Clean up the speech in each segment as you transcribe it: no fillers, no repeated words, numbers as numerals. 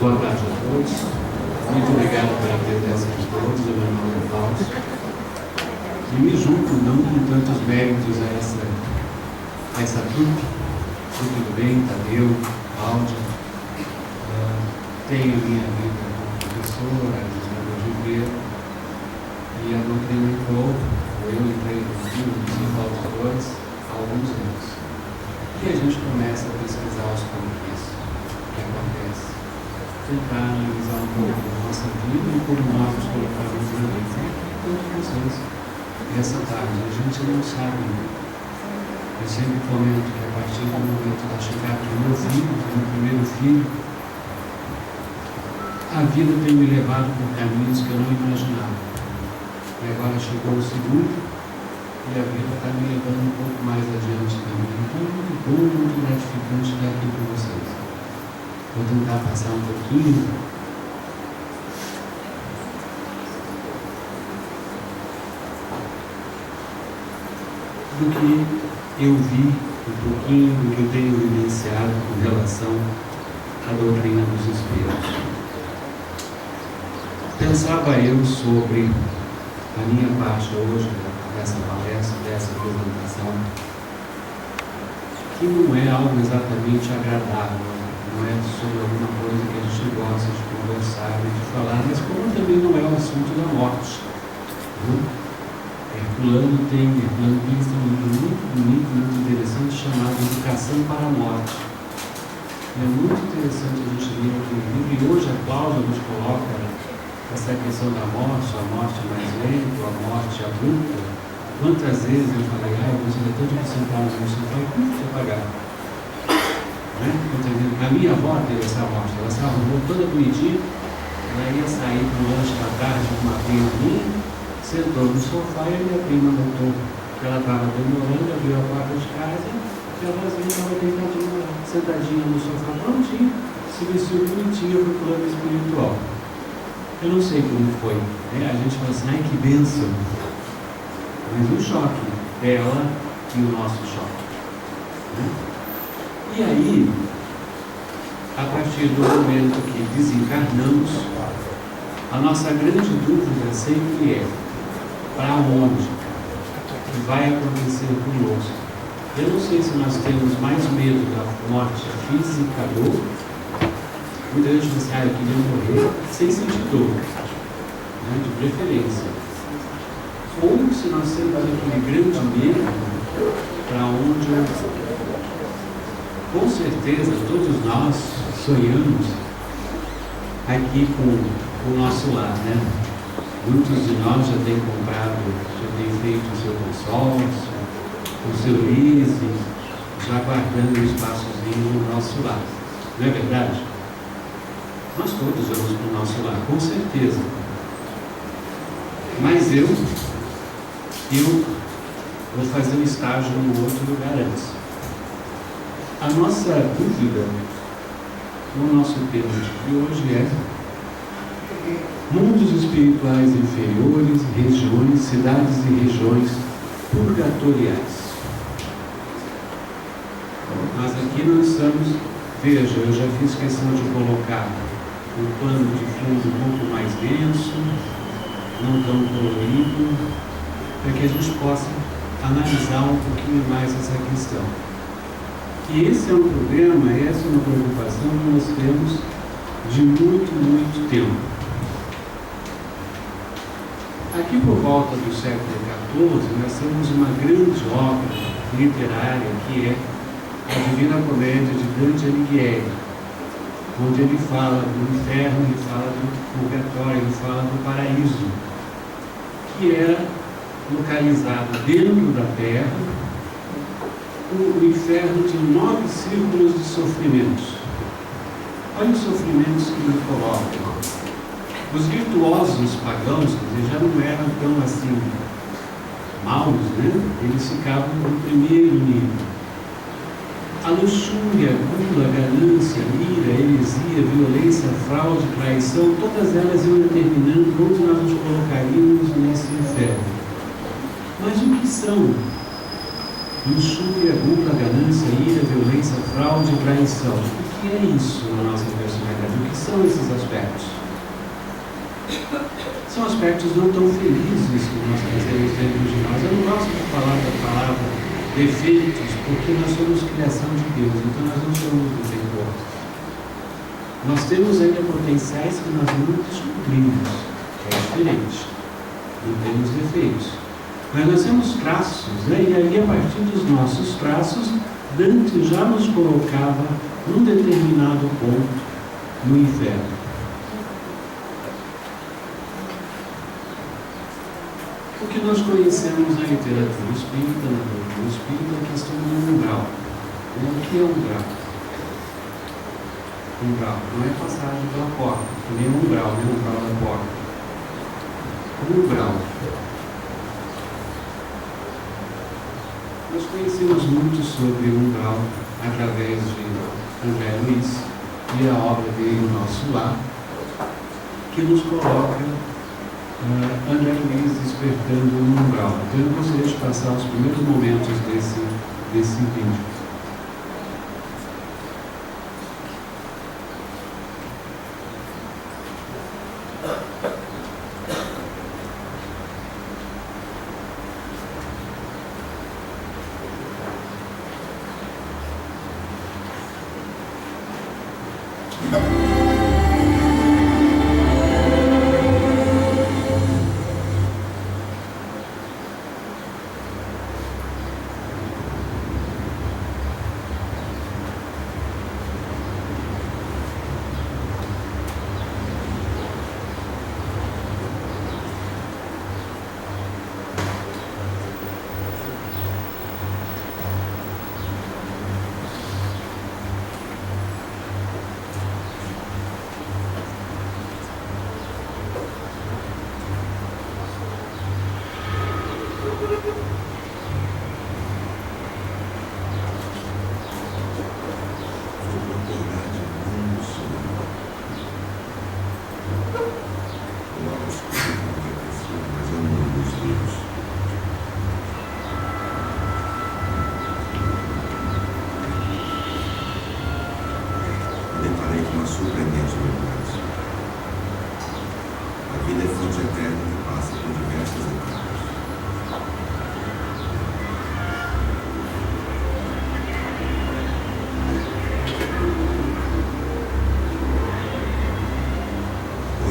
Boa tarde a todos. Muito obrigado pela presença de todos. Meu nome é Fausto. E me junto, não com tantos méritos a essa trupe. Tudo bem, Tadeu, Cláudia. Tenho minha vida como professora, Alexandre Oliveira. E a doutrina entrou, eu entrei no livro dos autores há alguns anos. E a gente começa a pesquisar os porquês, o que acontece. Tentar analisar um pouco a nossa vida e como nós nos colocamos na vida. Todos vocês, essa tarde, a gente não sabe. Eu sempre comento que a partir do momento da chegada do meu filho, do meu primeiro filho, a vida tem me levado por caminhos que eu não imaginava. E agora chegou o segundo, e a vida está me levando um pouco mais adiante também. Então é muito bom, muito gratificante estar aqui com vocês. Vou tentar passar um pouquinho do que eu vi, um pouquinho do que eu tenho vivenciado com relação à doutrina dos Espíritos. Pensava eu sobre a minha parte hoje dessa palestra, dessa apresentação, que não é algo exatamente agradável, não é sobre alguma coisa que a gente gosta de conversar e de falar, mas como também não é o assunto da morte. Herculano tem um livro muito bonito, muito interessante, chamado Educação para a Morte. É muito interessante a gente ler aquele livro, e hoje a Cláudia nos coloca essa questão da morte, a morte mais lenta, a morte abrupta. Quantas vezes eu falei, eu gostaria tanto de sentar no sofá e como te pagar? A minha avó teve essa morte, ela se arrumou toda bonitinha, ela ia sair para o lanche da tarde com uma prima minha, sentou no sofá e a minha prima notou que ela estava demorando, abriu a porta de casa e a vozinha estava deitadinha, sentadinha no sofá, prontinha, se vestiu bonitinha para o plano espiritual. Eu não sei como foi, a gente fala assim, ai que bênção, mas o choque dela e o nosso choque. E aí, a partir do momento que desencarnamos, a nossa grande dúvida sempre é para onde vai acontecer conosco. Eu não sei se nós temos mais medo da morte física ou muita gente diz assim, eu queria morrer sem sentir dor, de preferência. Ou se nós temos aquele grande medo para onde com certeza todos nós sonhamos aqui com o nosso lar, Muitos de nós já têm comprado, já têm feito o seu consórcio, o seu leasing, já guardando um espaçozinho no nosso lar. Não é verdade? Nós todos vamos para o nosso lar, com certeza. Mas eu vou fazer um estágio no outro lugar antes. A nossa dúvida no nosso tema de hoje é mundos espirituais inferiores, regiões, cidades e regiões purgatoriais. Mas aqui nós estamos, veja, eu já fiz questão de colocar um pano de fundo um pouco mais denso, não tão colorido, para que a gente possa analisar um pouquinho mais essa questão. E esse é um problema, essa é uma preocupação que nós temos de muito tempo. Aqui por volta do século XIV, nós temos uma grande obra literária que é a Divina Comédia de Dante Alighieri, onde ele fala do inferno, ele fala do purgatório, ele fala do paraíso, que era localizado dentro da terra. O inferno tinha 9 círculos de sofrimentos. Olha os sofrimentos que ele coloca. Os virtuosos pagãos, já não eram tão assim maus, Eles ficavam no primeiro nível. A luxúria, gula, ganância, ira, heresia, violência, fraude, traição, todas elas iam determinando onde nós nos colocaríamos nesse inferno. Mas o que são luxúria, gula, ganância, ira, violência, fraude, traição? O que é isso na nossa personalidade? O que são esses aspectos? São aspectos não tão felizes que nós trazemos dentro de nós. Eu não gosto de falar da palavra defeitos, porque nós somos criação de Deus, então nós não somos defeituosos. Nós temos ainda potenciais que nós não descobrimos, é diferente. Não temos defeitos. Mas nós temos traços, né? E aí, a partir dos nossos traços, Dante já nos colocava num determinado ponto no inferno. O que nós conhecemos na literatura espírita, na doutrina espírita, é a questão do umbral. O que é umbral? Umbral não é passagem pela porta, nem umbral, nem umbral da porta. Umbral. Nós conhecemos muito sobre o umbral através de André Luiz e a obra dele, O Nosso Lar, que nos coloca André Luiz despertando no umbral. Então eu gostaria de passar os primeiros momentos desse vídeo.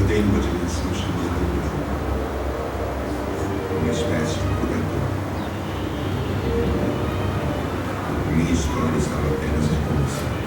Tem uma dimensão chamada umbral, uma espécie de purgatório. Minha história estava apenas recomeçando.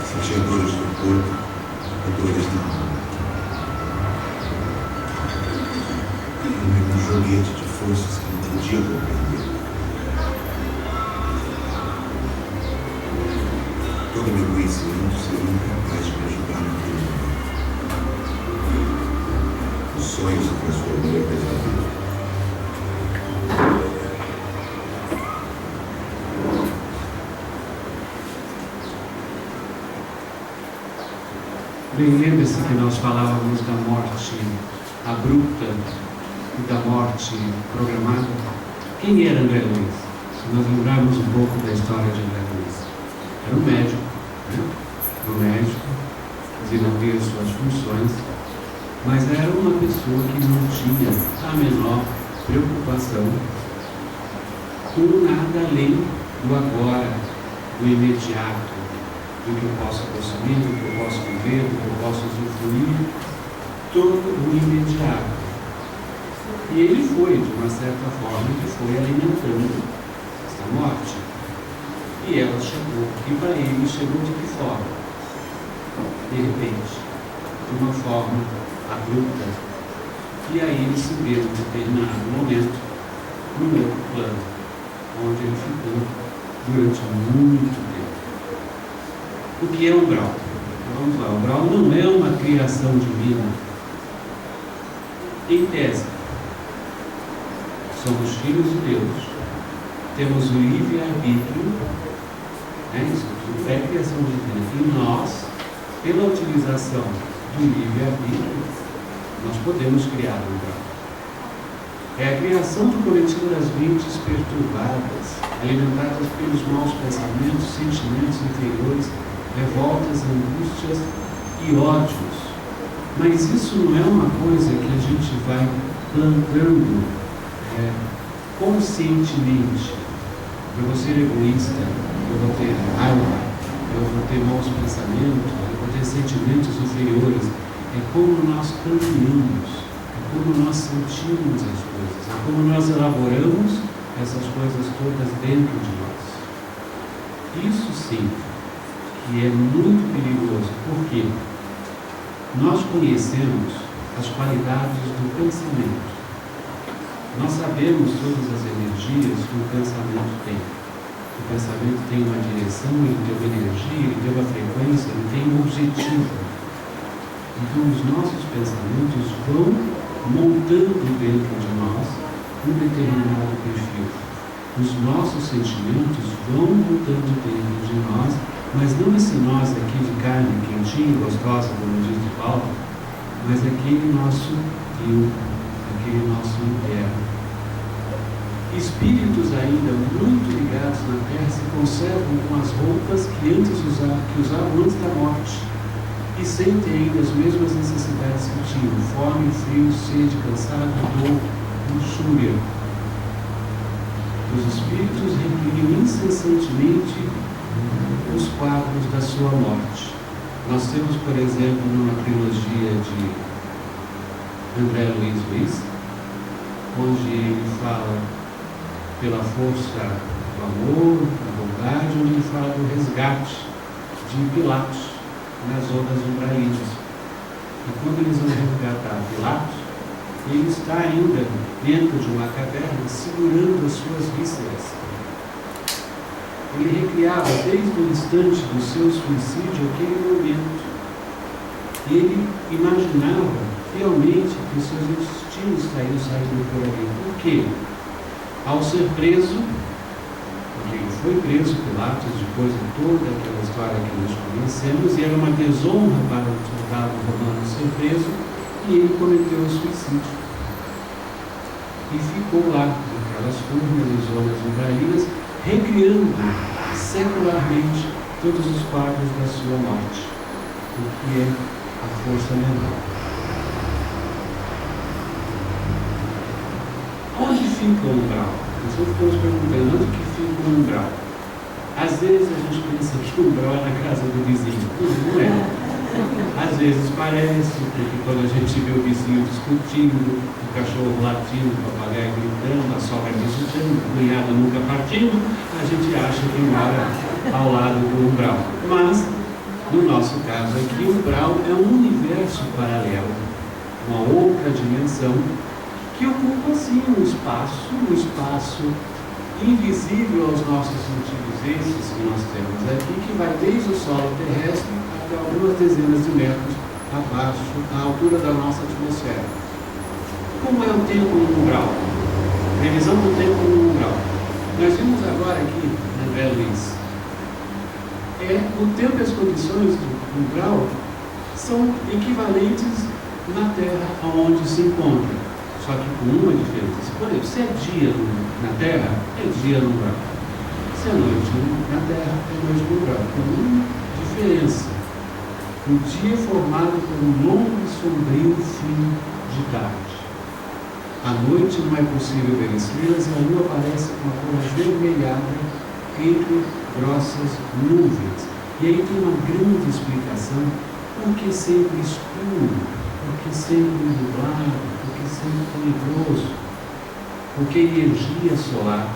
Sentia dores no corpo e dores na alma. Um joguete de forças que não podia compreender. Todo meu conhecimento seria incapaz de me ajudar naquele momento. O sonho se transformou em pesadelo. Bem, lembre-se que nós falávamos da morte abrupta e da morte programada. Quem era André Luiz? Se nós lembrarmos um pouco da história de André Luiz, era um médico, né? Um médico, desenvolvia suas funções, mas era uma pessoa que não tinha a menor preocupação com nada além do agora, do imediato, do que eu posso consumir, do que eu posso viver, do que eu posso usufruir, todo o imediato. E ele foi, de uma certa forma, ele foi alimentando esta morte. E ela chegou. E para ele chegou de que forma? De repente, de uma forma abrupta. E aí ele se vê em determinado momento no outro plano, onde ele ficou durante muito tempo. O que é umbral? Vamos lá, umbral não é uma criação divina. Em tese, somos filhos de Deus, temos o livre-arbítrio, isso tudo é criação divina. E nós, pela utilização do livre-arbítrio, nós podemos criar um umbral. É a criação do coletivo das mentes perturbadas, alimentadas pelos maus pensamentos, sentimentos inferiores, revoltas, angústias e ódios. Mas isso não é uma coisa que a gente vai plantando conscientemente. Eu vou ser egoísta, eu vou ter raiva, eu vou ter maus pensamentos, eu vou ter sentimentos inferiores. É como nós caminhamos, é como nós sentimos as coisas, é como nós elaboramos essas coisas todas dentro de nós. Isso sim, que é muito perigoso, porque nós conhecemos as qualidades do pensamento. Nós sabemos todas as energias que o pensamento tem. O pensamento tem uma direção, ele tem uma energia, ele tem uma frequência, ele tem um objetivo. Então os nossos pensamentos vão montando dentro de nós um determinado perfil. Os nossos sentimentos vão montando dentro de nós, mas não esse nós aqui de carne quentinha, gostosa, como diz de Paulo, mas aquele nosso eu, aquele nosso interno. Espíritos ainda muito ligados na Terra se conservam com as roupas que usavam antes da morte e sentem ainda as mesmas necessidades que tinham: fome, frio, sede, cansado, dor, luxúria. Os espíritos recriam incessantemente os quadros da sua morte. Nós temos, por exemplo, numa trilogia de André Luiz Luiz, onde ele fala pela força do amor, da bondade, onde ele fala do resgate de Pilatos nas zonas umbralinas. E quando eles vão resgatar Pilatos, ele está ainda dentro de uma caverna segurando as suas vísceras. Ele recriava desde o instante do seu suicídio aquele momento. Ele imaginava realmente que os seus intestinos estariam saindo por ali. Por quê? Ao ser preso, porque ele foi preso, Pilatos, depois de toda aquela história que nós conhecemos, e era uma desonra para o soldado romano ser preso, e ele cometeu o suicídio. E ficou lá, naquelas turmas e zonas umbralinas, recriando secularmente todos os quadros da sua morte, o que é a força mental. Onde fica o umbral? Nós ficamos perguntando onde que fica o umbral. Às vezes a gente pensa que o umbral é na casa do vizinho. Não é. Às vezes parece, porque quando a gente vê o vizinho discutindo, o cachorro latindo, o papagaio gritando, a sogra discutindo, o cunhado nunca partindo, a gente acha que mora ao lado do umbral. Mas, no nosso caso aqui, o umbral é um universo paralelo, uma outra dimensão, que ocupa sim um espaço invisível aos nossos sentidos, esses que nós temos aqui, que vai desde o solo terrestre até algumas dezenas de metros abaixo, à altura da nossa atmosfera. Como é o tempo no umbral? Previsão do tempo no umbral. Nós vimos agora aqui, André Luiz, o tempo e as condições do umbral são equivalentes na Terra aonde se encontra, só que com uma diferença. Por exemplo, se é dia na Terra, é dia no umbral. Se é noite na Terra, é noite no umbral. Com uma diferença. O dia é formado por um longo e sombrio fim de tarde. À noite não é possível ver estrelas e a lua aparece com a cor avermelhada entre grossas nuvens. E aí tem uma grande explicação: por que sempre escuro, por que sempre nublado, por que sempre tenebroso? Porque a energia solar,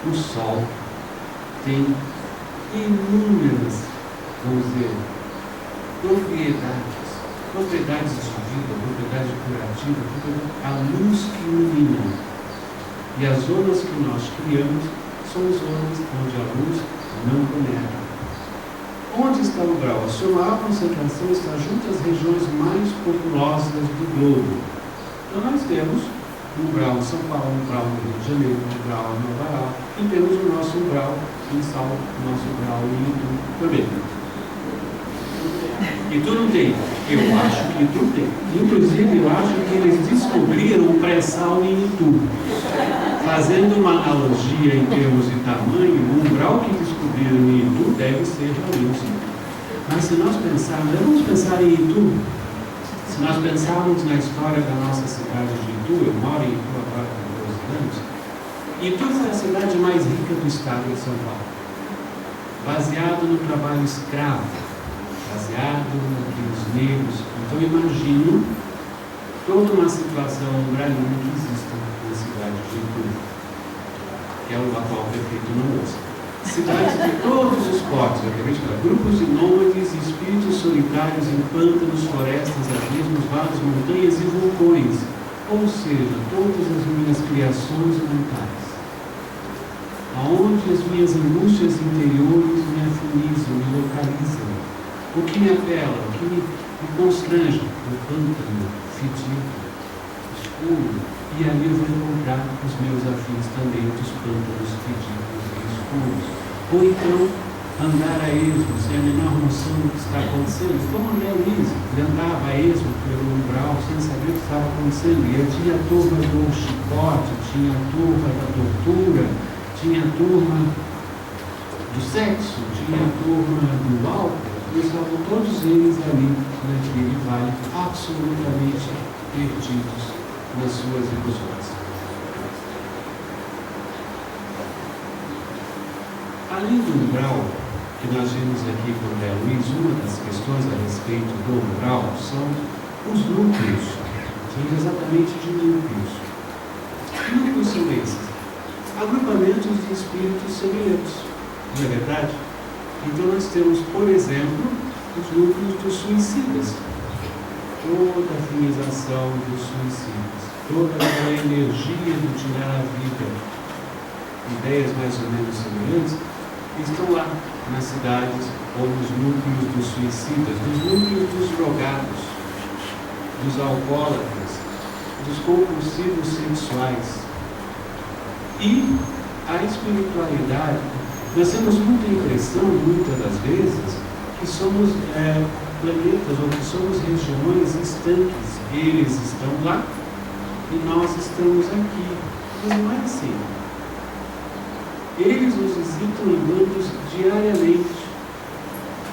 o Sol, tem inúmeras, vamos dizer, propriedades de vida, propriedade curativa, a luz que ilumina. E as zonas que nós criamos são zonas onde a luz não penetra. Onde está o grau? A sua maior concentração está junto às regiões mais populosas do globo. Então nós temos um grau em São Paulo, um grau no Rio de Janeiro, um grau em Nova York, e temos o nosso grau em Sal, o nosso grau em Itu também. Itu não tem. Eu acho que Itu tem. Inclusive, eu acho que eles descobriram o pré-sal em Itu. Fazendo uma analogia em termos de tamanho, o grau que descobriram em Itu deve ser realmente. Mas se nós pensarmos, vamos pensar em Itu. Se nós pensarmos na história da nossa cidade de Itu, eu moro em Itu agora há 12 anos, Itu foi a cidade mais rica do estado de São Paulo, baseado no trabalho escravo, baseado nos negros. Então imagino toda uma situação no Brasil que existe na cidade de Itu, que é o atual prefeito não usa. Cidades de todos os portos, grupos de nômades e espíritos solitários em pântanos, florestas, abismos, vales, montanhas e vulcões, ou seja, todas as minhas criações mentais, aonde as minhas angústias interiores me afinizam, me localizam, o que me apela, o que me constrange, o pântano fedido, escuro, e ali eu vou encontrar os meus afins também dos pântanos fedidos e escuros. Ou então, andar a esmo, sem a menor noção do que está acontecendo, como André Luiz, ele andava a esmo pelo umbral, sem saber o que estava acontecendo. E aí tinha a turma do chicote, tinha a turma da tortura, tinha a turma do sexo, tinha a turma do álcool, e estavam todos eles ali, naquele vale, absolutamente perdidos nas suas ilusões. Além do umbral, que nós vimos aqui com o André Luiz, uma das questões a respeito do umbral são os núcleos. São exatamente de núcleos. Que núcleos são esses? Agrupamentos de espíritos semelhantes. Não é verdade? Então nós temos, por exemplo, os núcleos dos suicidas. Toda a finalização dos suicidas. Toda aquela energia do tirar a vida. Ideias mais ou menos semelhantes estão lá nas cidades ou nos núcleos dos suicidas, dos núcleos dos drogados, dos alcoólatras, dos compulsivos sexuais. E a espiritualidade, nós temos muita impressão, muitas das vezes, que somos planetas ou que somos regiões estanques. Eles estão lá e nós estamos aqui. Mas não é assim. Eles nos visitam em bandos diariamente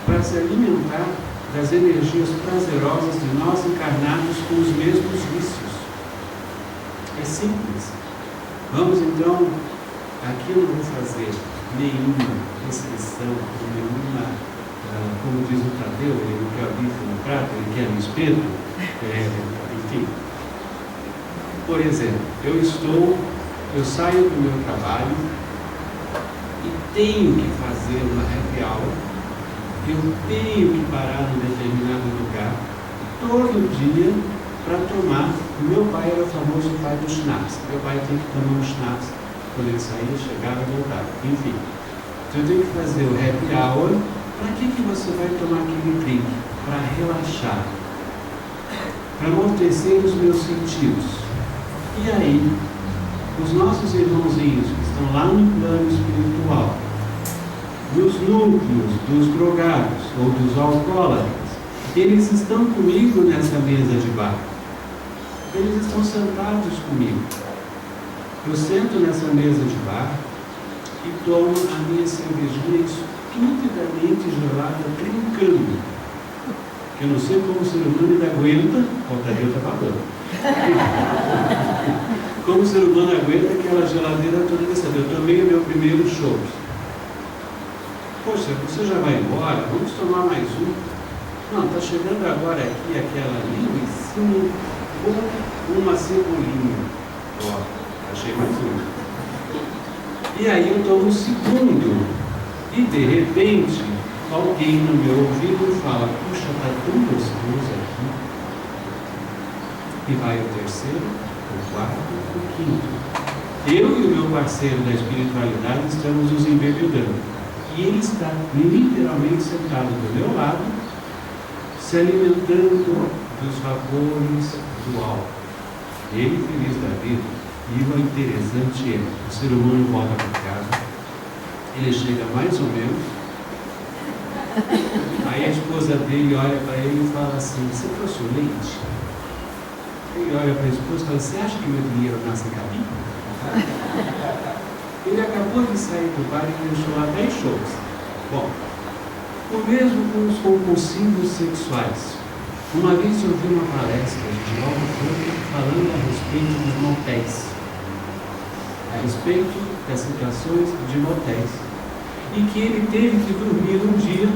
para se alimentar das energias prazerosas de nós encarnados com os mesmos vícios. É simples. Vamos então, aqui eu não vou fazer nenhuma restrição, nenhuma, como diz o Tadeu, ele não quer o bife no prato, ele quer no espeto, enfim. Por exemplo, eu saio do meu trabalho, tenho que fazer uma happy hour, eu tenho que parar em determinado lugar todo dia para tomar. O meu pai era o famoso pai do schnapps. Meu pai tem que tomar um schnapps quando ele saía, chegava e voltava. Enfim, então eu tenho que fazer o happy hour. Para que você vai tomar aquele drink? Para relaxar, para amortecer os meus sentidos. E aí, os nossos irmãozinhos que estão lá no plano espiritual, nos núcleos dos drogados ou dos alcoólatras, eles estão comigo nessa mesa de bar. Eles estão sentados comigo. Eu sento nessa mesa de bar e tomo a minha cervejinha estupidamente gelada, trincando. Eu não sei como o ser humano ainda aguenta, o Tadeu está falando. Como o ser humano aguenta aquela geladeira toda dessa. Eu tomei o meu primeiro chopp. Poxa, você já vai embora? Vamos tomar mais um? Não, está chegando agora aqui aquela linguiça com uma cebolinha. Ó, achei mais um. E aí eu tomo o segundo. E de repente, alguém no meu ouvido fala: puxa, está tão gostoso aqui. E vai o terceiro, o quarto, o quinto. Eu e o meu parceiro da espiritualidade estamos nos embebedando. E ele está literalmente sentado do meu lado, se alimentando dos vapores do álcool. Ele feliz da vida. E o interessante é, o ser humano volta para casa, ele chega mais ou menos, aí a esposa dele olha para ele e fala assim: você trouxe o leite? Ele olha para a esposa e fala: você acha que meu dinheiro nasce em cabine? Ele acabou de sair do bar e deixou lá 10 shows. Bom, o mesmo com os compulsivos sexuais. Uma vez eu vi uma palestra de Divaldo Franco falando a respeito dos motéis, a respeito das situações de motéis, e que ele teve que dormir um dia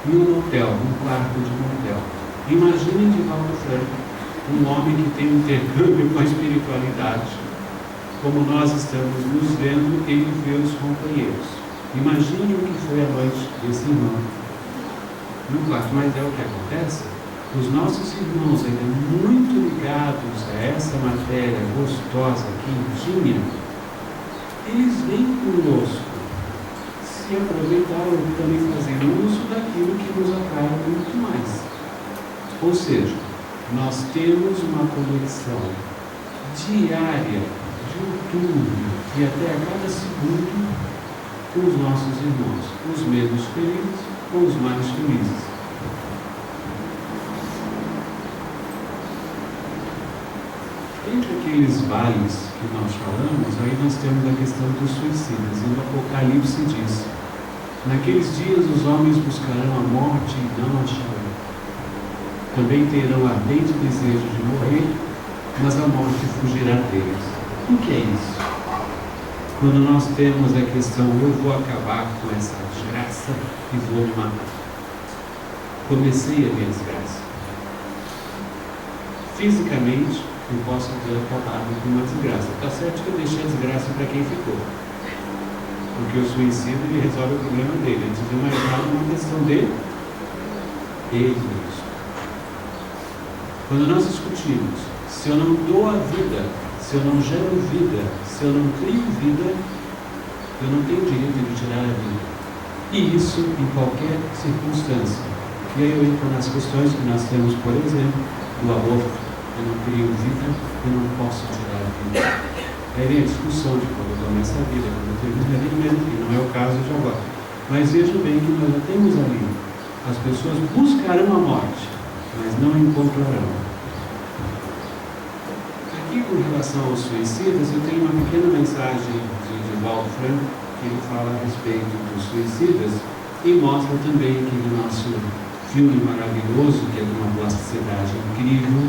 em um motel, num quarto de motel. Imagine Divaldo Franco, um homem que tem um intercâmbio com a espiritualidade, como nós estamos nos vendo, ele vê os companheiros. Imagine o que foi a noite desse irmão no quarto. Mas é o que acontece: os nossos irmãos, ainda muito ligados a essa matéria gostosa, quentinha, eles vêm conosco se aproveitar ou também fazer uso daquilo que nos atrai muito mais. Ou seja, nós temos uma conexão diária, diuturna e até a cada segundo com os nossos irmãos, os menos felizes ou os mais felizes. Entre aqueles vales que nós falamos, aí nós temos a questão dos suicidas. E o Apocalipse diz: naqueles dias os homens buscarão a morte e não acharão. Também terão ardente desejo de morrer, mas a morte fugirá deles. O que é isso? Quando nós temos a questão: eu vou acabar com essa desgraça e vou me matar. Comecei a minha desgraça. Fisicamente, eu posso ter acabado com uma desgraça. Está certo que eu deixei a desgraça para quem ficou. Porque o suicídio, ele resolve o problema dele. Antes de mais nada, uma questão dele, ele mesmo. Quando nós discutimos, se eu não dou a vida, se eu não gero vida, se eu não crio vida, eu não tenho direito de tirar a vida. E isso em qualquer circunstância. E aí eu entro nas questões que nós temos, por exemplo, do aborto. Eu não crio vida, eu não posso tirar a vida. Aí vem a discussão de quando eu começo a vida, quando eu termino a vida, mesmo que não é o caso de agora. Mas vejam bem que nós já temos ali. As pessoas buscarão a morte, mas não encontrarão. Aqui, com relação aos suicidas, eu tenho uma pequena mensagem de Divaldo Franco, que ele fala a respeito dos suicidas e mostra também aquele nosso filme maravilhoso, que é de uma plasticidade incrível,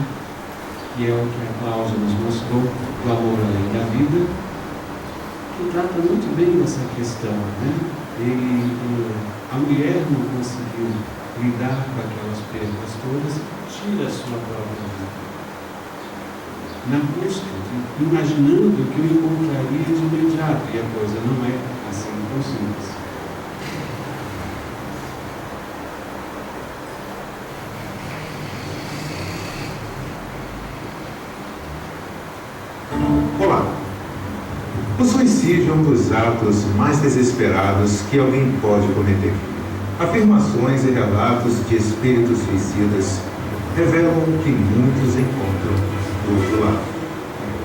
que é o que a Cláudia nos mostrou, do amor além da vida, que trata muito bem dessa questão, né? A mulher não conseguiu lidar com aquelas perdas todas, tira a sua própria vida. Na busca, imaginando que eu encontraria de imediato, e a coisa não é assim tão simples. Olá! O suicídio é um dos atos mais desesperados que alguém pode cometer. Afirmações e relatos de espíritos suicidas revelam que muitos encontram do outro lado.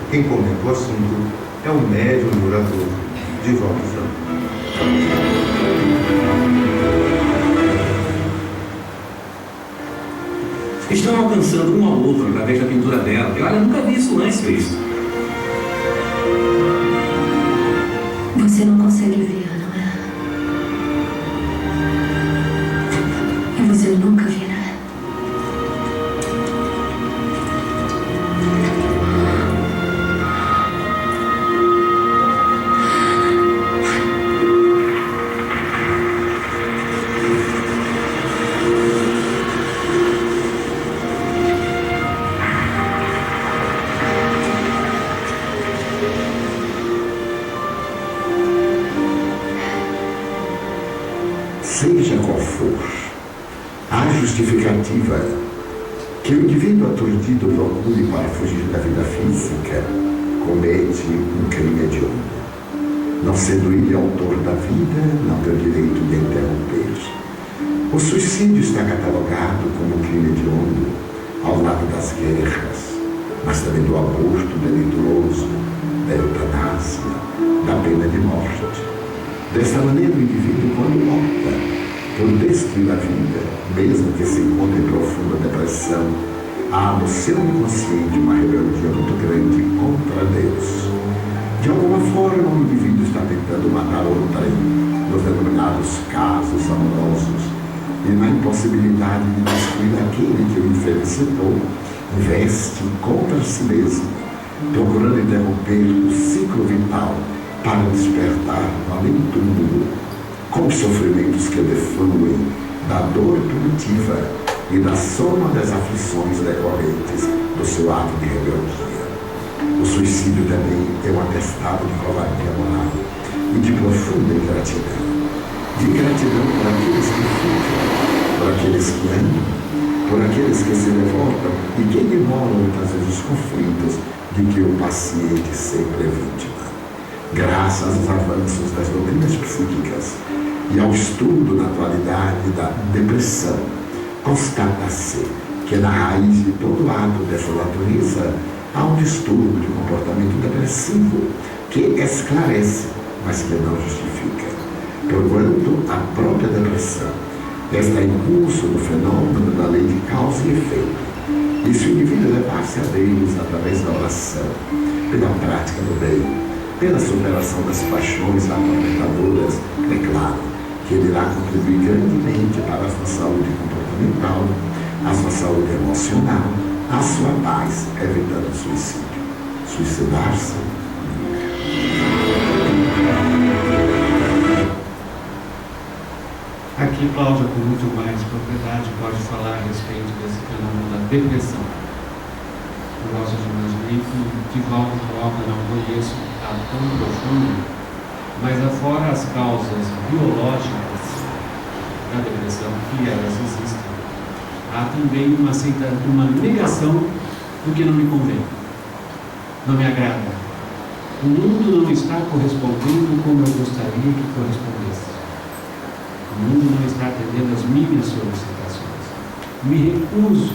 Quem comenta o assunto é o médium e orador Divaldo Franco. Estão alcançando um ao outro através da pintura dela. E olha, eu nunca vi isso antes, Cristo. Você não consegue ver, não é? E você nunca verá. qual for. A justificativa que o indivíduo aturdido procure para fugir da vida física comete um crime hediondo. Não sendo ele autor da vida, não tem o direito de interromper. O suicídio está catalogado como um crime hediondo ao lado das guerras, mas também do aborto delituoso, da eutanásia, da pena de morte. Dessa maneira, o indivíduo, quando opta por destruir a vida, mesmo que se encontre em profunda depressão, há no seu inconsciente uma rebeldia muito grande contra Deus. De alguma forma, o indivíduo está tentando matar outrem, nos denominados casos amorosos, e na impossibilidade de destruir aquele que o infelicitou, investe contra si mesmo, procurando interromper o ciclo vital para despertar no além túmulo, com sofrimentos que defluem da dor primitiva e da soma das aflições decorrentes do seu ato de rebeldia. O suicídio também é um atestado de covardia moral e de profunda ingratidão. De gratidão por aqueles que ficam, por aqueles que amam, por aqueles que se revoltam e que ignoram muitas vezes os conflitos de que o paciente sempre é vítima. Graças aos avanços das doutrinas psíquicas e ao estudo na atualidade da depressão, constata-se que na raiz de todo ato dessa natureza há um distúrbio de comportamento depressivo que esclarece, mas que não justifica. Porquanto a própria depressão está em curso no fenômeno da lei de causa e efeito. E se o indivíduo levar-se a Deus através da oração, pela prática do bem, pela superação das paixões atormentadoras, é claro que ele irá contribuir grandemente para a sua saúde comportamental, a sua saúde emocional, a sua paz, evitando o suicídio. Suicidar-se. Aqui, Cláudia, com muito mais propriedade, pode falar a respeito desse fenômeno da depressão. Eu gosto de imaginar que, de volta a volta, não conheço tá tão profundo, mas afora as causas biológicas da depressão, que elas existem, há também uma negação do que não me convém, não me agrada. O mundo não está correspondendo como eu gostaria que correspondesse. O mundo não está atendendo às minhas solicitações. Me recuso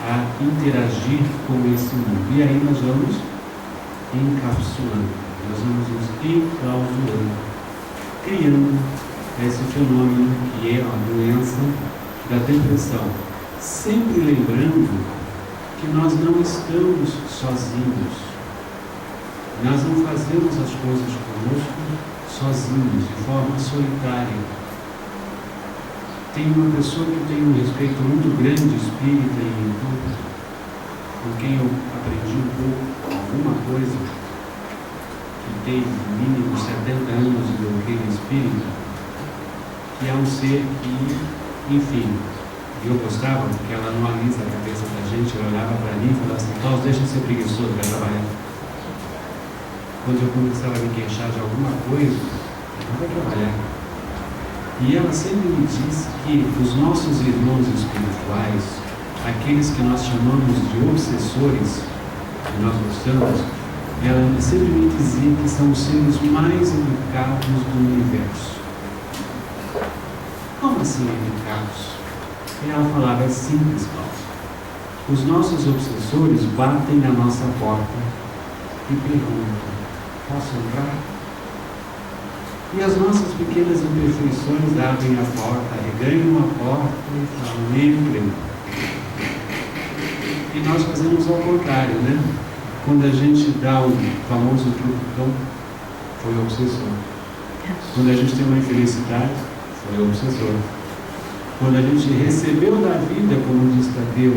a interagir com esse mundo. E aí nós vamos encapsulando, nós vamos nos enclausurando, criando esse fenômeno que é a doença da depressão. Sempre lembrando que nós não estamos sozinhos. Nós não fazemos as coisas conosco sozinhos, de forma solitária. Tem uma pessoa que tem um respeito muito grande, espírita e tudo, com quem eu aprendi um pouco, alguma coisa, que tem no mínimo 70 anos de doutrina espírita, que é um ser que, enfim, eu gostava, porque ela não alisa a cabeça da gente, ela olhava para mim e falava assim: Cláudio, deixa de ser preguiçoso, vai trabalhar. Quando eu começava a me queixar de alguma coisa, eu vou trabalhar. E ela sempre me disse que os nossos irmãos espirituais, aqueles que nós chamamos de obsessores, que nós gostamos, ela sempre me dizia que são os seres mais educados do universo. Como assim educados? E ela falava: é simples, Cláudio. Os nossos obsessores batem na nossa porta e perguntam: posso entrar? E as nossas pequenas imperfeições abrem a porta, reganham a porta e falam: entrem. E nós fazemos ao contrário, né? Quando a gente dá o famoso trucão, foi o obsessor. Quando a gente tem uma infelicidade, foi o obsessor. Quando a gente recebeu da vida, como diz Tadeu,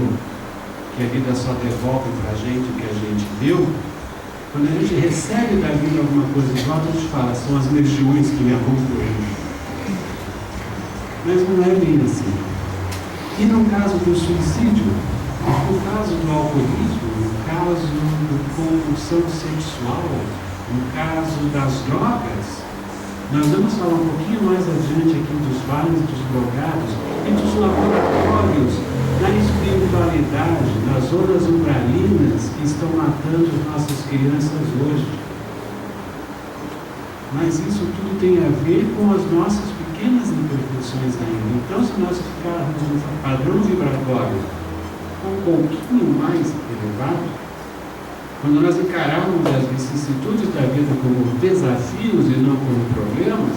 que a vida só devolve para a gente o que a gente deu, quando a gente recebe da vida alguma coisa de volta, a gente fala: são as legiões que me acompanham. Mas não é bem assim. E no caso do suicídio, no caso do alcoolismo, no caso da compulsão sexual, no caso das drogas, Nós vamos falar um pouquinho mais adiante aqui dos vales dos drogados e dos laboratórios da espiritualidade, nas zonas umbralinas que estão matando as nossas crianças hoje. Mas isso tudo tem a ver com as nossas pequenas imperfeições ainda. Então, se nós ficarmos no padrão vibratório um pouquinho mais elevado, quando nós encararmos as vicissitudes da vida como desafios e não como problemas,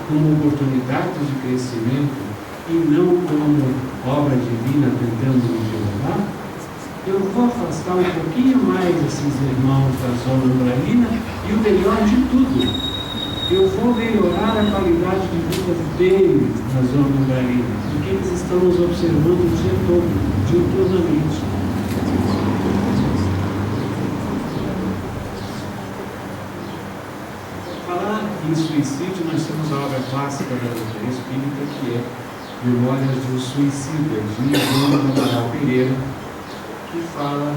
como oportunidades de crescimento e não como obra divina tentando nos derrubar, eu vou afastar um pouquinho mais esses irmãos da zona umbralina e o melhor de tudo, eu vou melhorar a qualidade de vida deles na zona umbralina, porque eles estão nos observando o dia todo, diuturnamente. Em suicídio, nós temos a obra clássica da doutrina espírita, que é Memórias do Suicida, de João Amaral Pereira, que fala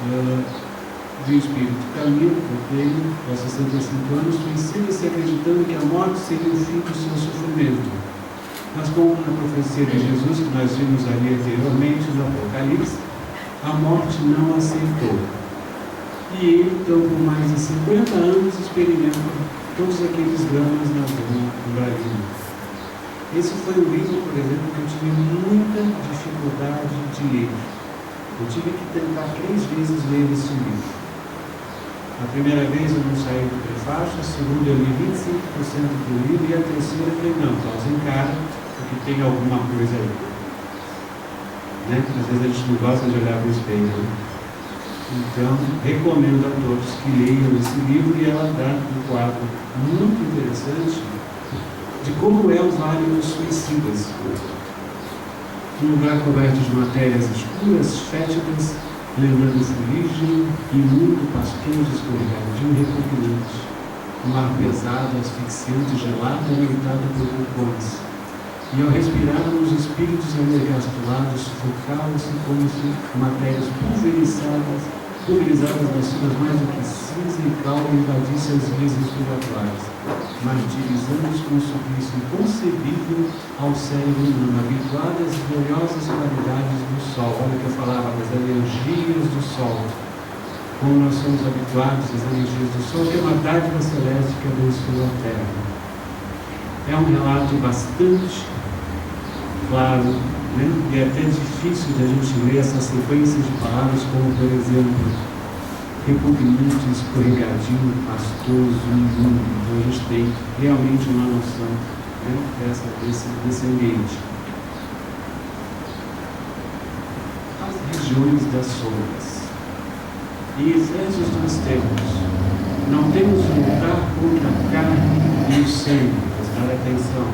do espírito Camilo, dele, aos 65 anos, suicida-se acreditando que a morte seria o fim do seu sofrimento. Mas como na profecia de Jesus, que nós vimos ali anteriormente no Apocalipse, a morte não aceitou. E ele, então, por mais de 50 anos, experimenta todos aqueles dramas na zona umbralina. Esse foi um livro, por exemplo, que eu tive muita dificuldade de ler. Eu tive que tentar 3 vezes ler esse livro. A primeira vez eu não saí do prefácio, a segunda eu li 25% do livro e a terceira eu falei, não, pausa em cara, porque tem alguma coisa aí. Né? Às vezes a gente não gosta de olhar para o espelho, né? Então, recomendo a todos que leiam esse livro e ela dá um quadro muito interessante de como é o Vale dos Suicidas. Um lugar coberto de matérias escuras, fétidas, lembrando fuligem, imundo, pastoso, escorregadio, repugnante. Um ar pesado, asfixiante, gelado, alimentado por vulcões. E ao respirarmos, os espíritos anergastulados sufocavam-se como se matérias pulverizadas nas suas mais do que cinza e calma invadissem as vias respiratórias, martirizando-os com um suplício inconcebível ao cérebro humano, habituado às gloriosas qualidades do sol. Olha que eu falava das energias do sol. Como nós somos habituados às energias do sol, que é uma dádiva celeste que abençoa a terra. É um relato bastante claro, né? E é até difícil de a gente ler essa sequência de palavras, como, por exemplo, repugnante, escorregadio, pastoso, imundo. Então a gente tem realmente uma noção, né, desse ambiente. As regiões das sombras. Em Efésios nós temos: não temos lutar contra a carne e o sangue, prestar atenção,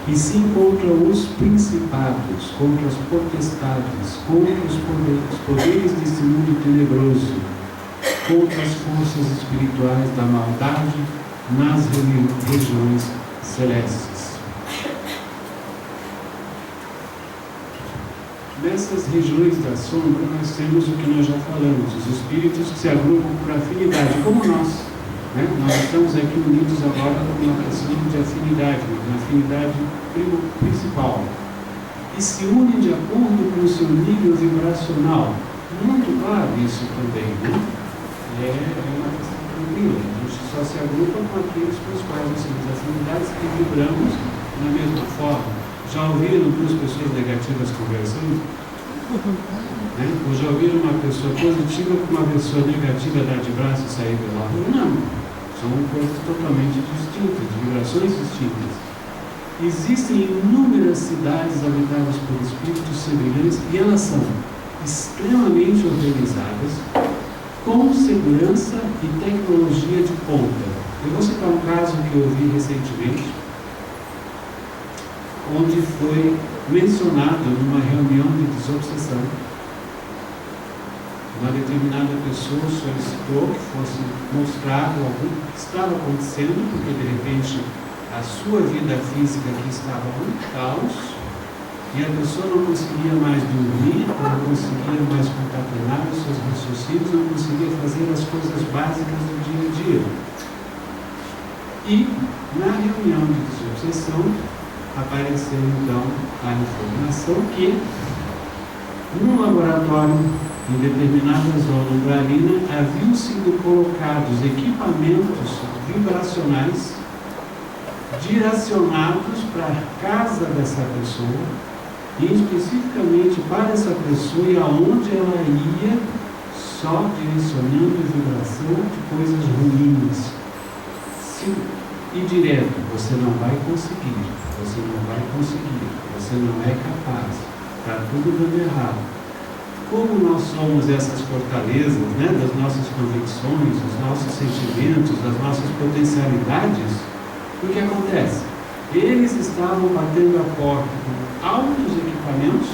e sim contra os principados, contra as potestades, contra os poderes desse mundo tenebroso, contra as forças espirituais da maldade nas regiões celestes. Nessas regiões da sombra, nós temos o que nós já falamos, os espíritos que se agrupam por afinidade, como nós. Nós estamos aqui unidos agora numa questão de afinidade, uma afinidade principal. E se unem de acordo com o seu nível vibracional. Muito claro isso também, né? É uma questão tranquila. A gente só se agrupa com aqueles com os quais nós temos afinidades que vibramos da mesma forma. Já ouviram 2 pessoas negativas conversando? Ou já ouviram uma pessoa positiva com uma pessoa negativa dar de braço e sair pela rua? Não. São coisas totalmente distintas, vibrações distintas. Existem inúmeras cidades habitadas por espíritos semelhantes e elas são extremamente organizadas, com segurança e tecnologia de ponta. Eu vou citar um caso que eu vi recentemente, onde foi mencionado numa reunião de desobsessão, uma determinada pessoa solicitou que fosse mostrado algo que estava acontecendo, porque de repente a sua vida física aqui estava um caos, e a pessoa não conseguia mais dormir, não conseguia mais concatenar os seus raciocínios, não conseguia fazer as coisas básicas do dia a dia. E, na reunião de desobsessão, apareceu então a informação que, num laboratório, em determinada zona umbralina, haviam sido colocados equipamentos vibracionais direcionados para a casa dessa pessoa, e especificamente para essa pessoa e aonde ela ia, só direcionando a vibração de coisas ruins. Se ir direto, você não vai conseguir, você não vai conseguir, você não é capaz, está tudo dando errado. Como nós somos essas fortalezas, né, das nossas convicções, dos nossos sentimentos, das nossas potencialidades, o que acontece? Eles estavam batendo a porta com altos equipamentos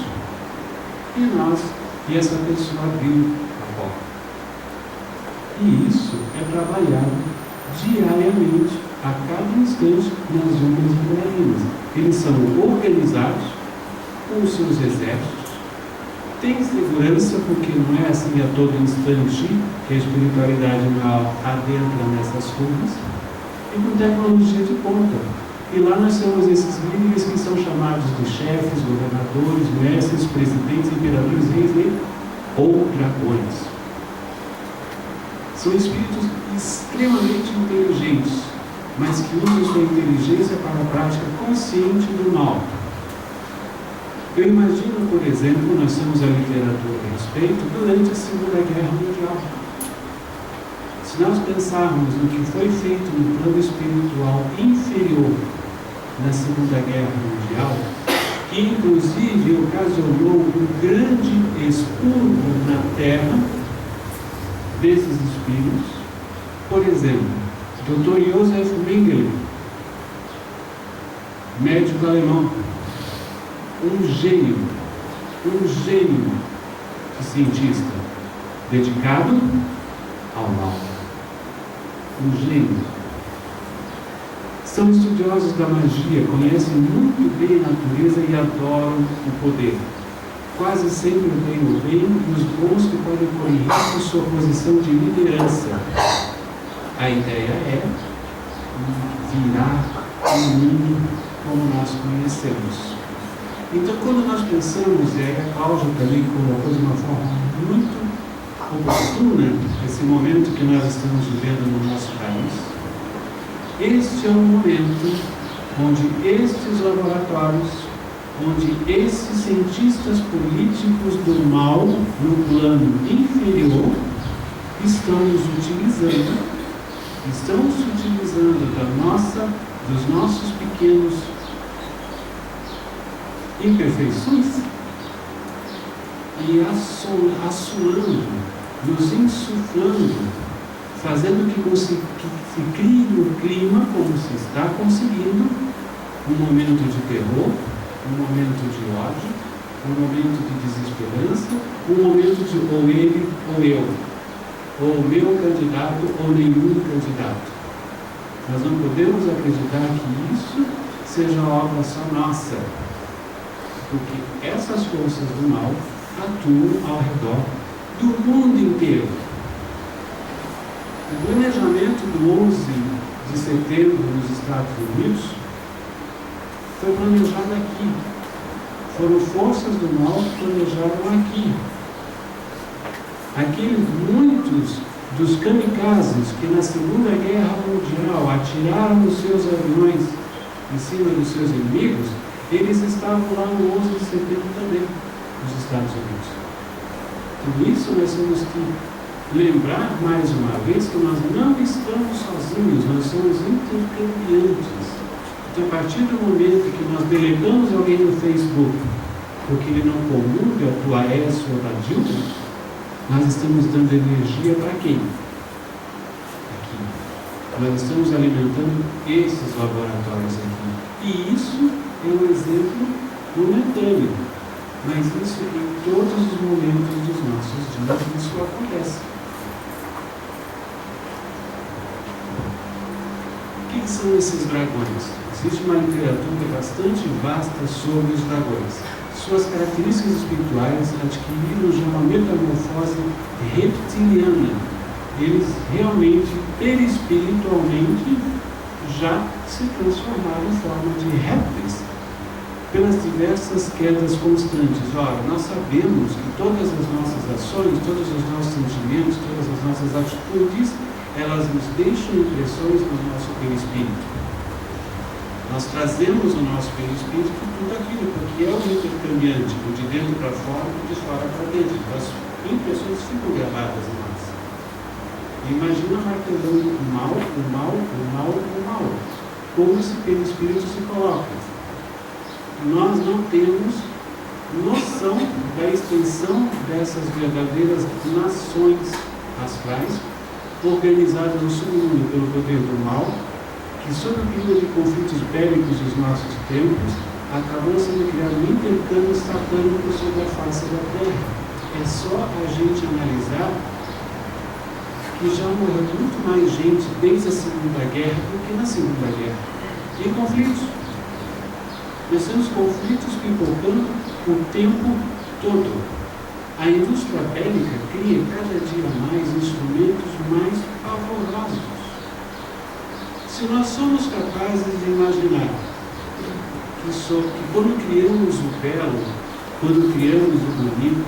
e essa pessoa abriu a porta. E isso é trabalhado diariamente, a cada instante, nas urnas umbralinas. Eles são organizados com os seus exércitos, têm segurança, porque não é assim a todo instante que a espiritualidade mal adentra nessas ruas, e com tecnologia de ponta. E lá nós temos esses líderes que são chamados de chefes, governadores, mestres, presidentes, imperadores, reis ou dragões. São espíritos extremamente inteligentes, mas que usam sua inteligência para a prática consciente do mal. Eu imagino, por exemplo, nós temos a literatura a respeito durante a Segunda Guerra Mundial. Se nós pensarmos no que foi feito no plano espiritual inferior na Segunda Guerra Mundial, que inclusive ocasionou um grande expurgo na Terra desses espíritos, por exemplo, Dr. Josef Mengele, médico alemão, um gênio de cientista, dedicado ao mal. Um gênio. São estudiosos da magia, conhecem muito bem a natureza e adoram o poder. Quase sempre veem o bem e os bons que podem pôr em risco sua posição de liderança. A ideia é virar o mundo como nós conhecemos. Então, quando nós pensamos, e aí a Cláudia também colocou de uma forma muito oportuna esse momento que nós estamos vivendo no nosso país, este é um momento onde estes laboratórios, onde esses cientistas políticos do mal no plano inferior estão se utilizando dos nossos pequenos imperfeições e assoando, nos insuflando, fazendo que se crie um clima, como se está conseguindo, um momento de terror, um momento de ódio, um momento de desesperança, um momento de ou ele ou eu, ou o meu candidato ou nenhum candidato. Nós não podemos acreditar que isso seja obra só nossa, porque essas forças do mal atuam ao redor do mundo inteiro. O planejamento do 11 de setembro nos Estados Unidos foi planejado aqui. Foram forças do mal que planejaram aqui. Aqueles muitos dos kamikazes que na Segunda Guerra Mundial atiraram os seus aviões em cima dos seus inimigos, eles estavam lá no 11 de setembro também, nos Estados Unidos. Por isso nós temos que lembrar mais uma vez que nós não estamos sozinhos, nós somos intercambiantes. Então, a partir do momento que nós deletamos alguém no Facebook, porque ele não comunga do Aécio ou da Dilma, nós estamos dando energia para quem? Aqui. Nós estamos alimentando esses laboratórios aqui. E isso é um exemplo momentâneo, mas isso em todos os momentos dos nossos dias, isso acontece. Quem são esses dragões? Existe uma literatura bastante vasta sobre os dragões. Suas características espirituais adquiriram já uma metamorfose reptiliana. Eles realmente, perispiritualmente, já se transformaram em forma de répteis pelas diversas quedas constantes. Ora, nós sabemos que todas as nossas ações, todos os nossos sentimentos, todas as nossas atitudes, elas nos deixam impressões no nosso perispírito. Nós trazemos no nosso perispírito tudo aquilo, porque é o intercambiante, do de dentro para fora e de fora para dentro. As impressões ficam gravadas em nós. Imagina martelando o mal, como esse perispírito se coloca. Nós não temos noção da extensão dessas verdadeiras nações astrais organizadas no submundo pelo poder do mal, que sob o clima de conflitos bélicos dos nossos tempos, acabou sendo criado um intercâmbio satânico sobre a face da Terra. É só a gente analisar que já morreu muito mais gente desde a Segunda Guerra do que na Segunda Guerra. Em conflitos. Nós temos conflitos pipocando o tempo todo. A indústria bélica cria cada dia mais instrumentos mais pavorosos. Se nós somos capazes de imaginar que quando criamos o belo, quando criamos o bonito,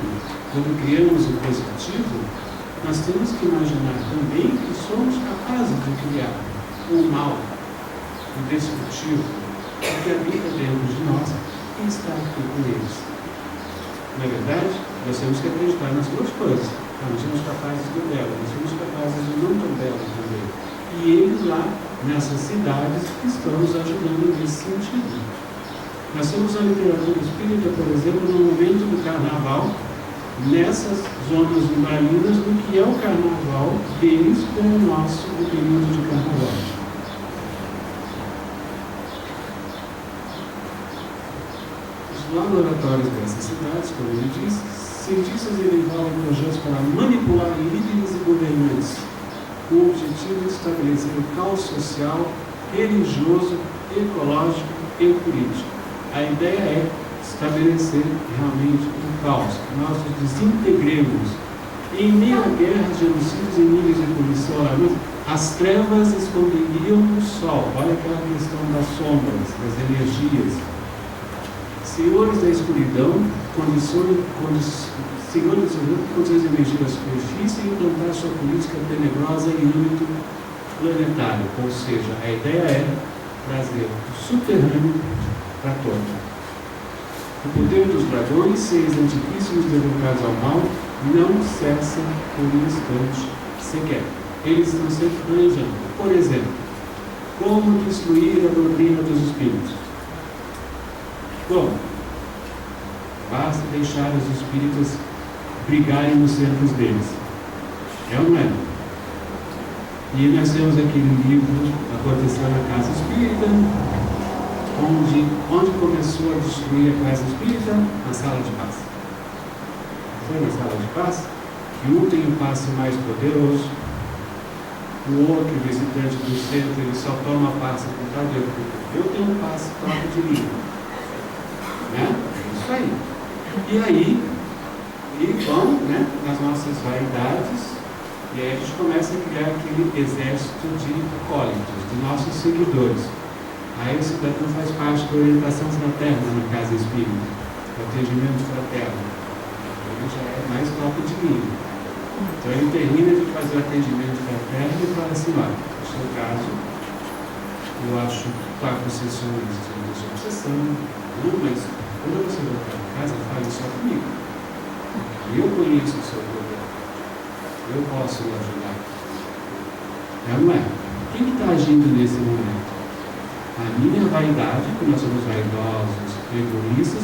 quando criamos o positivo, nós temos que imaginar também que somos capazes de criar o mal, o destrutivo, o que habita dentro de nós e está aqui com eles. Na verdade, nós temos que acreditar nas duas coisas. Nós somos capazes do belo, nós somos capazes do não tão belo também. E eles lá, nessas cidades, estão nos ajudando nesse sentido. Nós temos a literatura espírita, por exemplo, no momento do carnaval, nessas zonas umbalinas, do que é o carnaval deles com o nosso período de carnaval. Os laboratórios dessas cidades, como ele disse, cientistas desenvolvem projetos para manipular líderes e governantes, com o objetivo de estabelecer o caos social, religioso, ecológico e político. A ideia é estabelecer realmente um caos, que nós nos desintegremos. Em meio a guerras, genocídios e níveis de poluição, as trevas esconderiam o sol. Olha aquela questão das sombras, das energias. Senhores da escuridão, condições de emergir da superfície e implantar sua política tenebrosa em âmbito planetário. Ou seja, a ideia é trazer o subterrâneo para todo. O poder dos dragões, seres antiquíssimos devotados ao mal, não cessa por um instante sequer. Eles estão sempre planejando. Por exemplo, como destruir a doutrina dos espíritos? Como? Basta deixar os espíritos brigarem nos centros deles. É ou não é? E nós temos aquele livro, Aconteceu na Casa Espírita, onde começou a destruir a casa espírita? Na sala de paz. Foi na sala de paz que um tem o passe mais poderoso, o outro, visitante do centro, ele só toma passe por tal de eu tenho um passe próprio de mim. Né? Isso aí. E aí, vão, né, nas nossas vaidades, e aí a gente começa a criar aquele exército de acólitos, de nossos seguidores. Aí o cidadão faz parte da orientação fraterna na casa espírita, do atendimento fraterno. Ele já é mais top de linha. Então ele termina de fazer o atendimento fraterno e fala assim: olha, no seu caso, eu acho 4 sessões de obsessão, não, mas quando você voltar para casa, fale só comigo. Eu conheço o seu problema. Eu posso lhe ajudar. Não é? Quem está agindo nesse momento? A minha vaidade, que nós somos vaidosos, egoístas,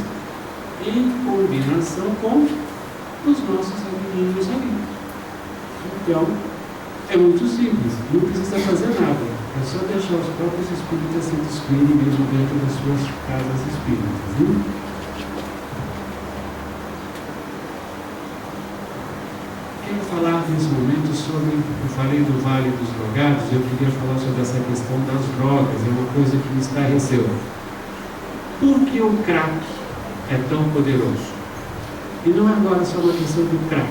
em combinação com os nossos amiguinhos ali. Então, é muito simples, não precisa fazer nada, é só deixar os próprios espíritas se destruírem mesmo dentro das suas casas espíritas. Viu? Quero falar nesse momento sobre, eu falei do Vale dos Drogados, eu queria falar sobre essa questão das drogas, é uma coisa que me estarreceu. Por que o crack é tão poderoso? E não é agora só uma questão do crack.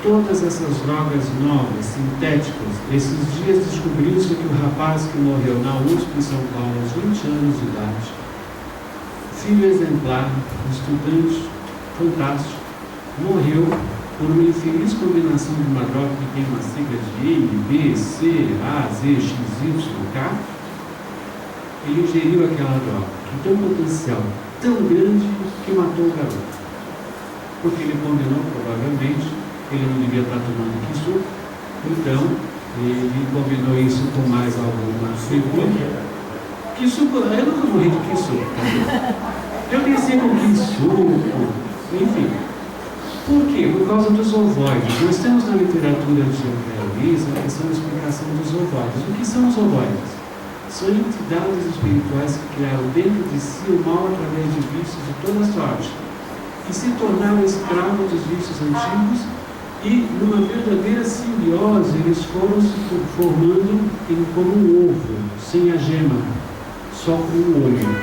todas essas drogas novas, sintéticas. Esses dias descobriu-se que o rapaz que morreu na USP em São Paulo aos 20 anos de idade, filho exemplar, estudante fantástico, morreu por uma infeliz combinação de uma droga que tem uma sigla de M, B, C, A, Z, X, Y, K. Ele ingeriu aquela droga, que tem um potencial tão grande que matou o garoto. Porque ele condenou, provavelmente, ele não devia estar tomando Kisuko, então ele combinou isso com mais alguma figura. Kisuko, eu nunca morri de Kisuko. Eu desci com Kisuko, enfim. Por quê? Por causa dos ovoides. Nós temos na literatura de Georg a questão da explicação dos ovoides. O que são os ovoides? São entidades espirituais que criaram dentro de si o mal através de vícios de toda sorte e se tornaram escravos dos vícios antigos e, numa verdadeira simbiose, eles foram se formando como um ovo, sem a gema, só com o olho.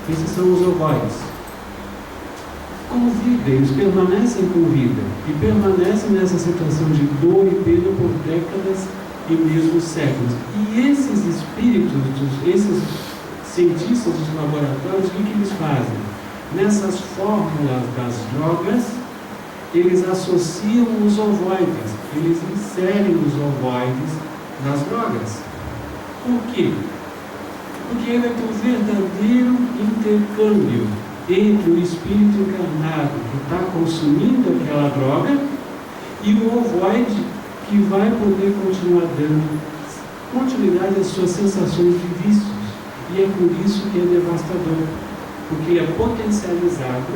Esses são os ovoides. Com vida, eles permanecem com vida e permanecem nessa situação de dor e pena por décadas e mesmo séculos. E esses espíritos, esses cientistas dos laboratórios, o que eles fazem? Nessas fórmulas das drogas, eles associam os ovoides, eles inserem os ovoides nas drogas. Por quê? Porque aí vai ter um verdadeiro intercâmbio entre o espírito encarnado que está consumindo aquela droga e o ovoide que vai poder continuar dando continuidade às suas sensações de vícios. E é por isso que é devastador, porque ele é potencializado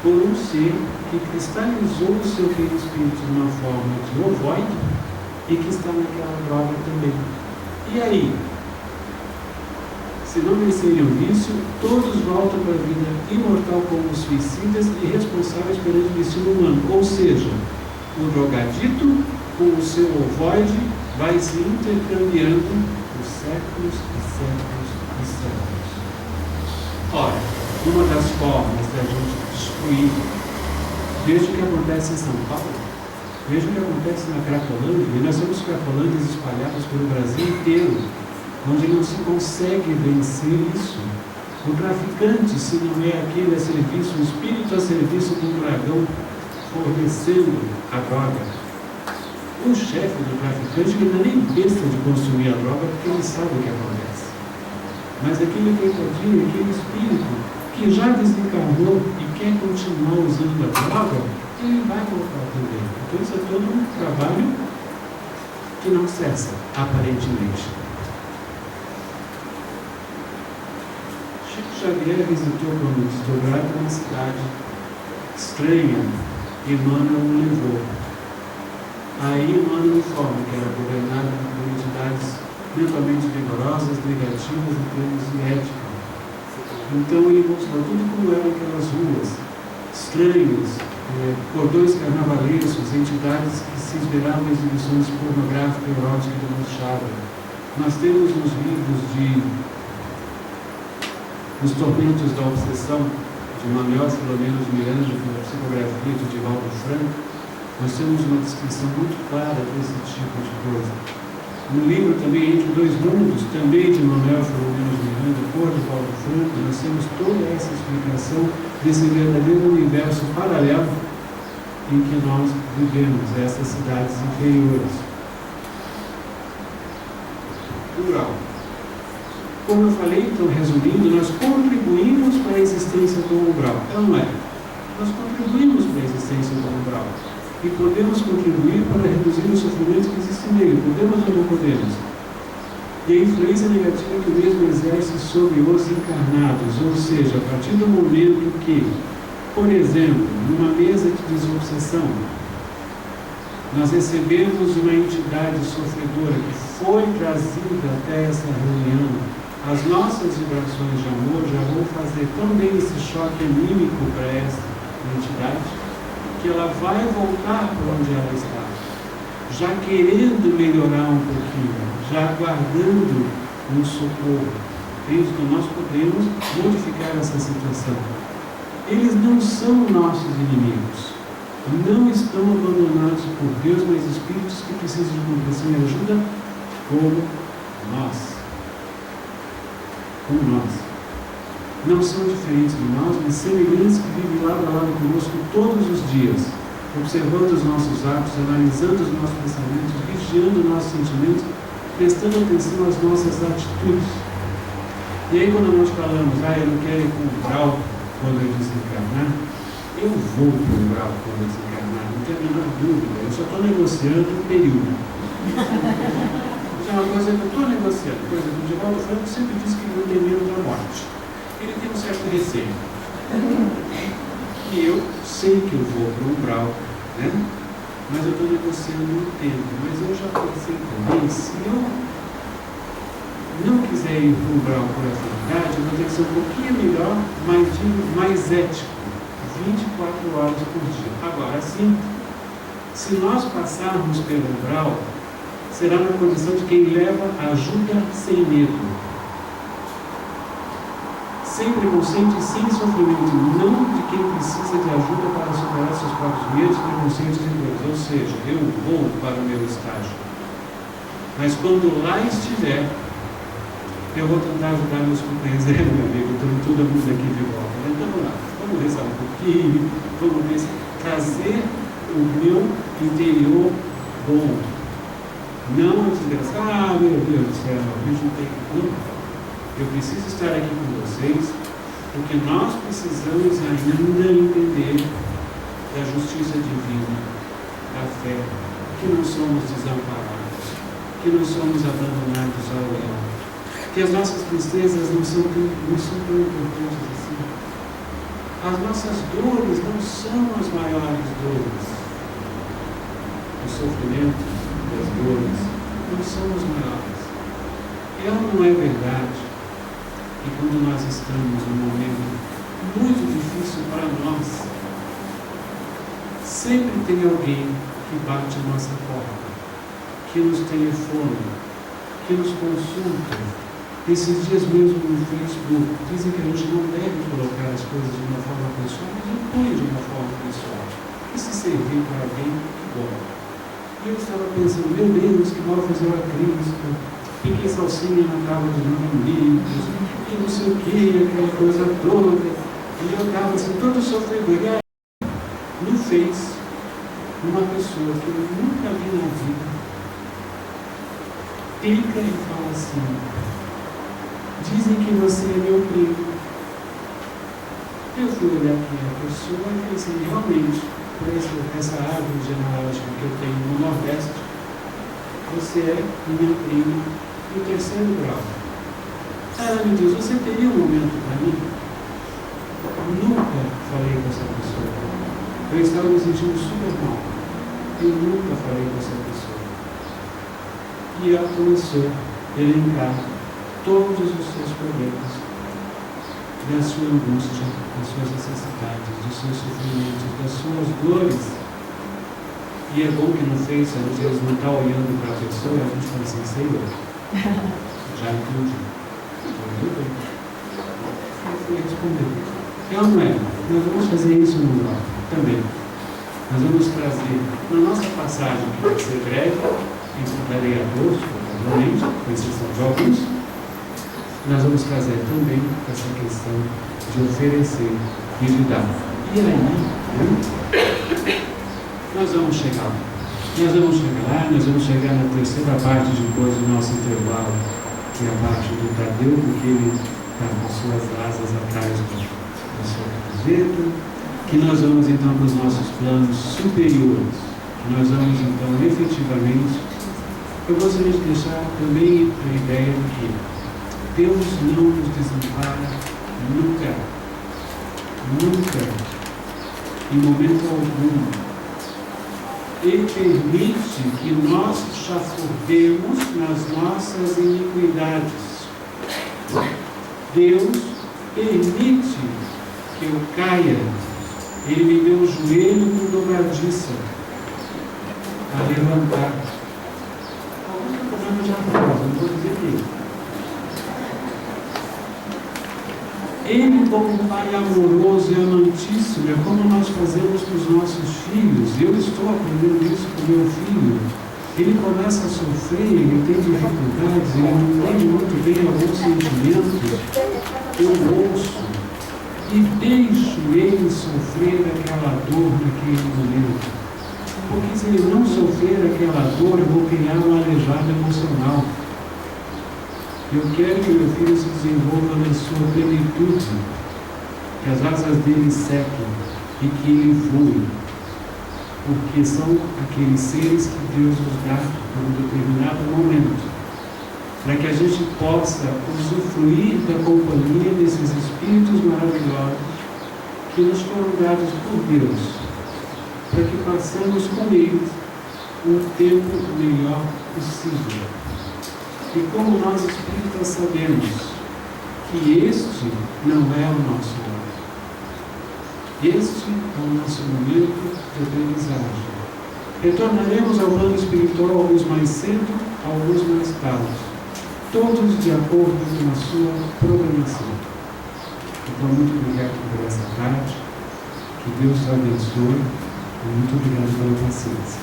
por um ser que cristalizou o seu perispírito numa forma de ovoide e que está naquela droga também. E aí? Se não vencerem o vício, todos voltam para a vida imortal como suicidas e responsáveis perante o destino humano. Ou seja, o drogadito com o seu ovoide vai se intercambiando por séculos e séculos e séculos. Ora, uma das formas da gente destruir, veja o que acontece em São Paulo, veja o que acontece na Cracolândia, e nós temos Cracolândias espalhadas pelo Brasil inteiro, onde não se consegue vencer isso. O traficante, se não é aquele a serviço, o espírito a serviço do dragão, fornecendo a droga. O chefe do traficante, que não é nem besta de consumir a droga, porque ele sabe o que acontece. Mas aquele coitadinho, aquele espírito, que já desencarnou e quer continuar usando a droga, ele vai voltar também. Então isso é todo um trabalho que não cessa, aparentemente. Xavier visitou quando estudava uma cidade estranha e Emmanuel o levou. Aí Emmanuel informa que era governada por entidades mentalmente vigorosas, negativas em termos de ética. Então ele mostrou tudo como eram aquelas ruas estranhas, cordões carnavalescos, entidades que se esmeravam em exibições pornográficas e eróticas do Machado. Nós temos nos livros Os Tormentos da Obsessão, de Manuel Filomeno de Miranda, de psicografia de Divaldo Franco, nós temos uma descrição muito clara desse tipo de coisa. No livro também, Entre Dois Mundos, também de Manuel Filomeno de Miranda, por Divaldo Franco, nós temos toda essa explicação desse verdadeiro universo paralelo em que nós vivemos, essas cidades inferiores. Plural. Como eu falei, então, resumindo, nós contribuímos para a existência do umbral. Não é? Nós contribuímos para a existência do umbral. E podemos contribuir para reduzir o sofrimento que existe nele. Podemos ou não podemos? E a influência negativa que o mesmo exerce sobre os encarnados. Ou seja, a partir do momento que, por exemplo, numa mesa de desobsessão, nós recebemos uma entidade sofredora que foi trazida até essa reunião, as nossas vibrações de amor já vão fazer tão bem esse choque anímico para essa entidade, que ela vai voltar para onde ela está, já querendo melhorar um pouquinho, já aguardando um socorro. Então nós podemos modificar essa situação. Eles não são nossos inimigos. não estão abandonados por Deus, mas espíritos que precisam de compreensão e ajuda como nós. Como nós. Não são diferentes de nós, mas semelhantes que vivem lado a lado conosco todos os dias, observando os nossos atos, analisando os nossos pensamentos, vigiando os nossos sentimentos, prestando atenção às nossas atitudes. E aí quando nós falamos, eu não quero ir para um grau quando eu desencarnar, eu vou para um grau quando eu desencarnar, não tenho a menor dúvida, eu só estou negociando um período. Isso é uma coisa que eu estou negociando. Por exemplo, o Divaldo Franco sempre diz que não tem medo da morte. Ele tem um certo receio. E eu sei que eu vou para um grau, né? Mas eu estou negociando um tempo. Mas eu já pensei também, se eu não quiser ir para um grau por afinidade, eu vou ter que ser um pouquinho melhor, mais ético. 24 horas por dia. Agora sim, se nós passarmos pelo umbral, será na condição de quem leva ajuda sem medo, sem preconceito e sem sofrimento, não de quem precisa de ajuda para superar seus próprios medos, preconceitos e dores. Ou seja, eu vou para o meu estágio, mas quando lá estiver, eu vou tentar ajudar meus companheiros. Meu amigo, estamos todo mundo aqui de volta. Então vamos lá, vamos rezar um pouquinho, vamos trazer o meu interior bom. Não desgraçar, meu Deus do céu, a gente não tem como. Eu preciso estar aqui com vocês, porque nós precisamos ainda entender da justiça divina, da fé, que não somos desamparados, que não somos abandonados ao leão, que as nossas tristezas não são tão importantes assim. As nossas dores não são as maiores dores. Os sofrimentos e as dores não são os maiores. E não é verdade que quando nós estamos num momento muito difícil para nós, sempre tem alguém que bate a nossa porta, que nos telefona, que nos consulta. Esses dias mesmo no Facebook, dizem que a gente não deve colocar as coisas de uma forma pessoal, mas eu ponho de uma forma pessoal. E se servir para alguém, bom. E eu estava pensando, meu Deus, que mal fazer a Cristo, e que salsinha na tábua de inimigos, e não sei o que, aquela coisa toda. E eu estava assim, todo sofrido. E aí, no Face, uma pessoa que eu nunca vi na vida, clica e fala assim: dizem que você é meu primo. Eu fui olhar aqui a pessoa e falei assim, realmente, por essa árvore genealógica que eu tenho no Nordeste, você é minha prima do 3º grau. Ela me diz, você teria um momento para mim? Nunca falei com essa pessoa. Eu estava me sentindo super mal. Eu nunca falei com essa pessoa. E ela começou a elencar todos os seus problemas, da sua angústia, das suas necessidades, dos seus sofrimentos, das suas dores. E é bom que no Face a gente não está olhando para a pessoa e a gente fala assim, Senhor, já entendi. Eu fui responder. É ou não é? Nós vamos fazer isso no grupo também. Nós vamos trazer, na nossa passagem, que vai ser breve, encontrarei a todos, provavelmente, com exceção de alguns, nós vamos trazer também essa questão de oferecer e de dar. E aí, né, nós vamos chegar lá. Nós vamos chegar na terceira parte depois do nosso intervalo, que é a parte do Tadeu, porque ele está com suas asas atrás do seu cruzeiro, que nós vamos então para os nossos planos superiores, que nós vamos então efetivamente, eu gostaria de deixar também a ideia de que Deus não nos desampara nunca, nunca, em momento algum. Ele permite que nós chafurdemos nas nossas iniquidades. Deus permite que eu caia. Ele me deu o joelho com dobradiça a levantar. Alguns problemas já fazem, não vou dizer que Ele, como Pai amoroso e amantíssimo, é como nós fazemos com os nossos filhos. Eu estou aprendendo isso com meu filho. Ele começa a sofrer, ele tem dificuldades, ele não entende muito bem alguns sentimentos. Eu ouço e deixo ele sofrer aquela dor naquele momento. Porque se ele não sofrer aquela dor, eu vou criar um aleijado emocional. Eu quero que meu filho se desenvolva na sua plenitude, que as asas dele sequem e que ele voe, porque são aqueles seres que Deus nos dá por um determinado momento, para que a gente possa usufruir da companhia desses espíritos maravilhosos que nos foram dados por Deus, para que passemos com eles um tempo melhor possível. E como nós espíritas sabemos que este não é o nosso lar, este é o nosso momento de aprendizagem. Retornaremos ao plano espiritual alguns mais cedo, alguns mais tarde, todos de acordo com a sua programação. Então, muito obrigado por essa tarde, que Deus te abençoe e muito obrigado pela paciência.